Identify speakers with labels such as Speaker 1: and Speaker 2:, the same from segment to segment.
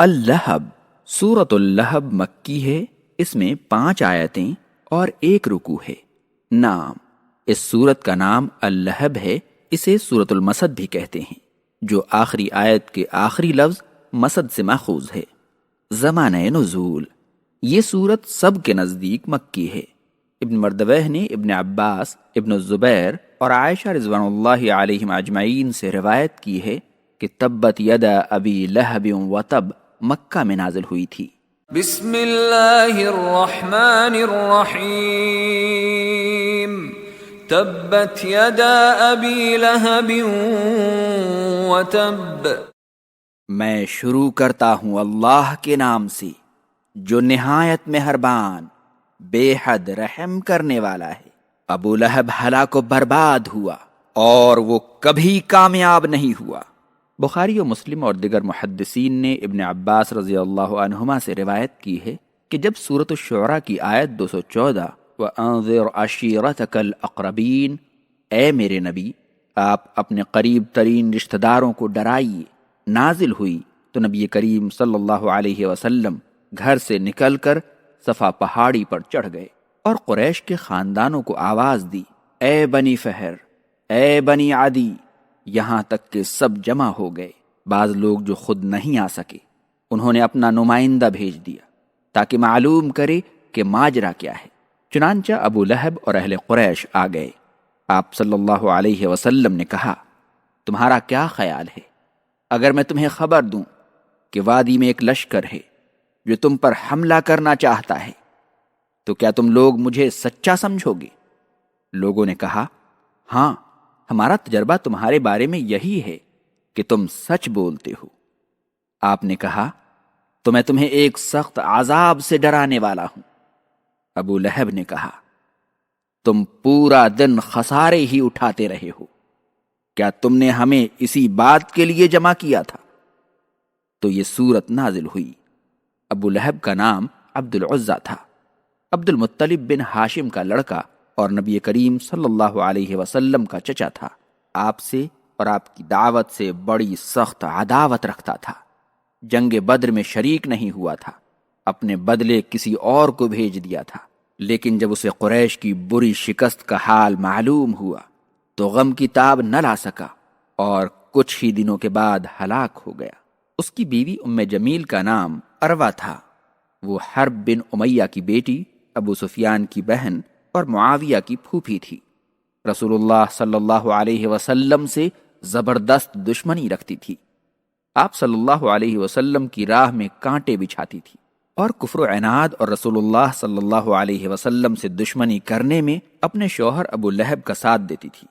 Speaker 1: اللہب سورۃ اللہب مکی ہے، اس میں 5 آیتیں اور 1 رکوع ہے۔ نام، اس سورت کا نام اللہب ہے، اسے سورۃ المسد بھی کہتے ہیں، جو آخری آیت کے آخری لفظ مسد سے ماخوذ ہے۔ زمانہ نزول، یہ سورت سب کے نزدیک مکی ہے۔ ابن مردویہ نے ابن عباس، ابن الزبیر اور عائشہ رضوان اللہ علیہم اجمعین سے روایت کی ہے کہ تبت یدا ابی لہب وتب مکہ میں نازل ہوئی تھی۔
Speaker 2: بسم اللہ الرحمن الرحیم، تبت یدا ابی لہب وتب۔
Speaker 1: میں شروع کرتا ہوں اللہ کے نام سے جو نہایت مہربان، بے حد رحم کرنے والا ہے۔ ابو لہب ہلاک و برباد ہوا اور وہ کبھی کامیاب نہیں ہوا۔ بخاری و مسلم اور دیگر محدثین نے ابن عباس رضی اللہ عنہما سے روایت کی ہے کہ جب سورۃ الشعراء کی آیت 214 وَأَنذِرْ عَشِيرَتَكَ الْأَقْرَبِينَ، اے میرے نبی آپ اپنے قریب ترین رشتہ داروں کو ڈرائیے، نازل ہوئی تو نبی کریم صلی اللہ علیہ وسلم گھر سے نکل کر صفا پہاڑی پر چڑھ گئے اور قریش کے خاندانوں کو آواز دی، اے بنی فہر، اے بنی عدی، یہاں تک کہ سب جمع ہو گئے۔ بعض لوگ جو خود نہیں آ سکے انہوں نے اپنا نمائندہ بھیج دیا تاکہ معلوم کرے کہ ماجرا کیا ہے۔ چنانچہ ابو لہب اور اہل قریش آ گئے۔ آپ صلی اللہ علیہ وسلم نے کہا، تمہارا کیا خیال ہے اگر میں تمہیں خبر دوں کہ وادی میں ایک لشکر ہے جو تم پر حملہ کرنا چاہتا ہے، تو کیا تم لوگ مجھے سچا سمجھو گے؟ لوگوں نے کہا، ہاں، ہمارا تجربہ تمہارے بارے میں یہی ہے کہ تم سچ بولتے ہو۔ آپ نے کہا، تو میں تمہیں ایک سخت عذاب سے ڈرانے والا ہوں۔ ابو لہب نے کہا، تم پورا دن خسارے ہی اٹھاتے رہے ہو، کیا تم نے ہمیں اسی بات کے لیے جمع کیا تھا؟ تو یہ سورت نازل ہوئی۔ ابو لہب کا نام عبد العزیٰ تھا، عبد المطلب بن ہاشم کا لڑکا اور نبی کریم صلی اللہ علیہ وسلم کا چچا تھا۔ آپ سے اور آپ کی دعوت سے بڑی سخت عداوت رکھتا تھا۔ جنگ بدر میں شریک نہیں ہوا تھا، اپنے بدلے کسی اور کو بھیج دیا تھا، لیکن جب اسے قریش کی بری شکست کا حال معلوم ہوا تو غم کی تاب نہ لا سکا اور کچھ ہی دنوں کے بعد ہلاک ہو گیا۔ اس کی بیوی ام جمیل کا نام عروہ تھا۔ وہ حرب بن امیہ کی بیٹی، ابو سفیان کی بہن اور معاویہ کی پھوپھی تھی۔ رسول اللہ صلی اللہ علیہ وسلم سے زبردست دشمنی رکھتی تھی۔ آپ صلی اللہ علیہ وسلم کی راہ میں کانٹے بچھاتی تھی اور کفر و عناد اور رسول اللہ صلی اللہ علیہ وسلم سے دشمنی کرنے میں اپنے شوہر ابو لہب کا ساتھ دیتی تھی۔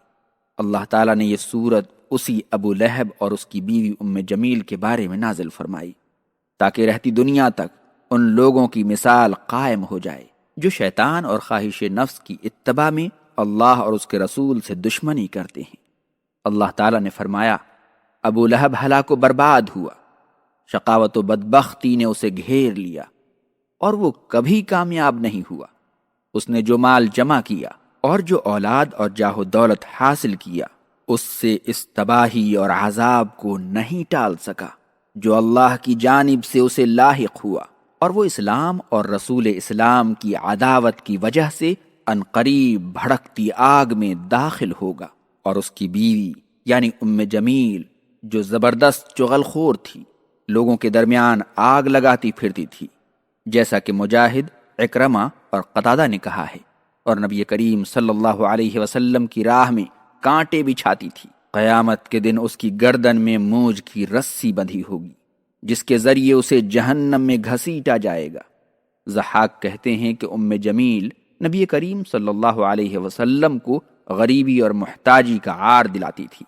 Speaker 1: اللہ تعالیٰ نے یہ سورت اسی ابو لہب اور اس کی بیوی ام جمیل کے بارے میں نازل فرمائی تاکہ رہتی دنیا تک ان لوگوں کی مثال قائم ہو جائے جو شیطان اور خواہش نفس کی اتباع میں اللہ اور اس کے رسول سے دشمنی کرتے ہیں۔ اللہ تعالیٰ نے فرمایا، ابو لہب ہلاک و برباد ہوا، شقاوت و بدبختی نے اسے گھیر لیا اور وہ کبھی کامیاب نہیں ہوا۔ اس نے جو مال جمع کیا اور جو اولاد اور جاہ و دولت حاصل کیا، اس سے اس تباہی اور عذاب کو نہیں ٹال سکا جو اللہ کی جانب سے اسے لاحق ہوا، اور وہ اسلام اور رسول اسلام کی عداوت کی وجہ سے عنقریب بھڑکتی آگ میں داخل ہوگا۔ اور اس کی بیوی یعنی ام جمیل جو زبردست چغل خور تھی، لوگوں کے درمیان آگ لگاتی پھرتی تھی، جیسا کہ مجاہد، اکرمہ اور قتادہ نے کہا ہے، اور نبی کریم صلی اللہ علیہ وسلم کی راہ میں کانٹے بچھاتی تھی۔ قیامت کے دن اس کی گردن میں موج کی رسی بندھی ہوگی جس کے ذریعے اسے جہنم میں گھسیٹا جائے گا۔ ضحاک کہتے ہیں کہ ام جمیل نبی کریم صلی اللہ علیہ وسلم کو غریبی اور محتاجی کا عار دلاتی تھی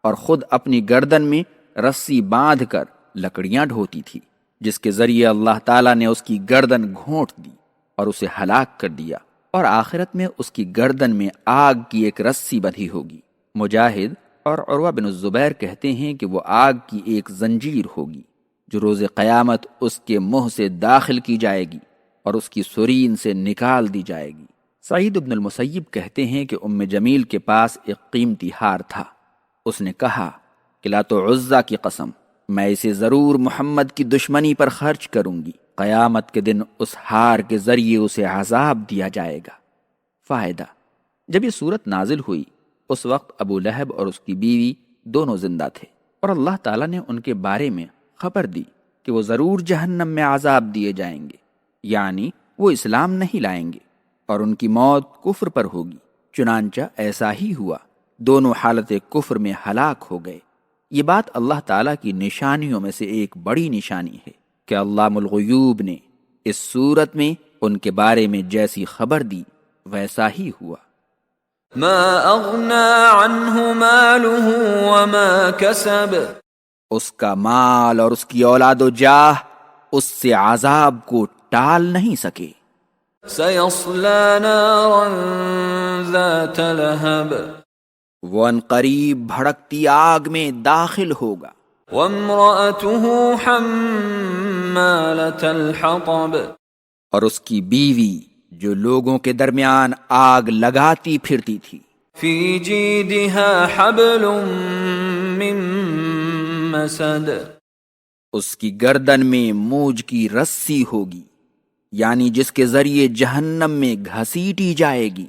Speaker 1: اور خود اپنی گردن میں رسی باندھ کر لکڑیاں ڈھوتی تھی، جس کے ذریعے اللہ تعالیٰ نے اس کی گردن گھونٹ دی اور اسے ہلاک کر دیا، اور آخرت میں اس کی گردن میں آگ کی ایک رسی بندھی ہوگی۔ مجاہد اور عروہ بن الزبیر کہتے ہیں کہ وہ آگ کی ایک زنجیر ہوگی جو روز قیامت اس کے منہ سے داخل کی جائے گی اور اس کی سرین سے نکال دی جائے گی۔ سعید بن المسیب کہتے ہیں کہ ام جمیل کے پاس ایک قیمتی ہار تھا۔ اس نے کہا کہ لات و عزیٰ کی قسم، میں اسے ضرور محمد کی دشمنی پر خرچ کروں گی، قیامت کے دن اس ہار کے ذریعے اسے عذاب دیا جائے گا۔ فائدہ: جب یہ صورت نازل ہوئی اس وقت ابو لہب اور اس کی بیوی دونوں زندہ تھے، اور اللہ تعالیٰ نے ان کے بارے میں خبر دی کہ وہ ضرور جہنم میں عذاب دیے جائیں گے، یعنی وہ اسلام نہیں لائیں گے اور ان کی موت کفر پر ہوگی۔ چنانچہ ایسا ہی ہوا، دونوں حالت کفر میں ہلاک ہو گئے۔ یہ بات اللہ تعالیٰ کی نشانیوں میں سے ایک بڑی نشانی ہے کہ علام الغیوب نے اس صورت میں ان کے بارے میں جیسی خبر دی ویسا ہی ہوا۔
Speaker 2: ما اغنى عنه ماله وما كسب،
Speaker 1: اس کا مال اور اس کی اولاد و جاہ اس سے عذاب کو ٹال نہیں سکے۔
Speaker 2: سيصلى نارا ذات لهب،
Speaker 1: وہ ان قریب بھڑکتی آگ میں داخل ہوگا۔
Speaker 2: وامرأته حمالة الحطب،
Speaker 1: اور اس کی بیوی جو لوگوں کے درمیان آگ لگاتی پھرتی تھی،
Speaker 2: في جيدها حبل من مسد،
Speaker 1: اس کی گردن میں موج کی رسی ہوگی، یعنی جس کے ذریعے جہنم میں گھسیٹی جائے گی۔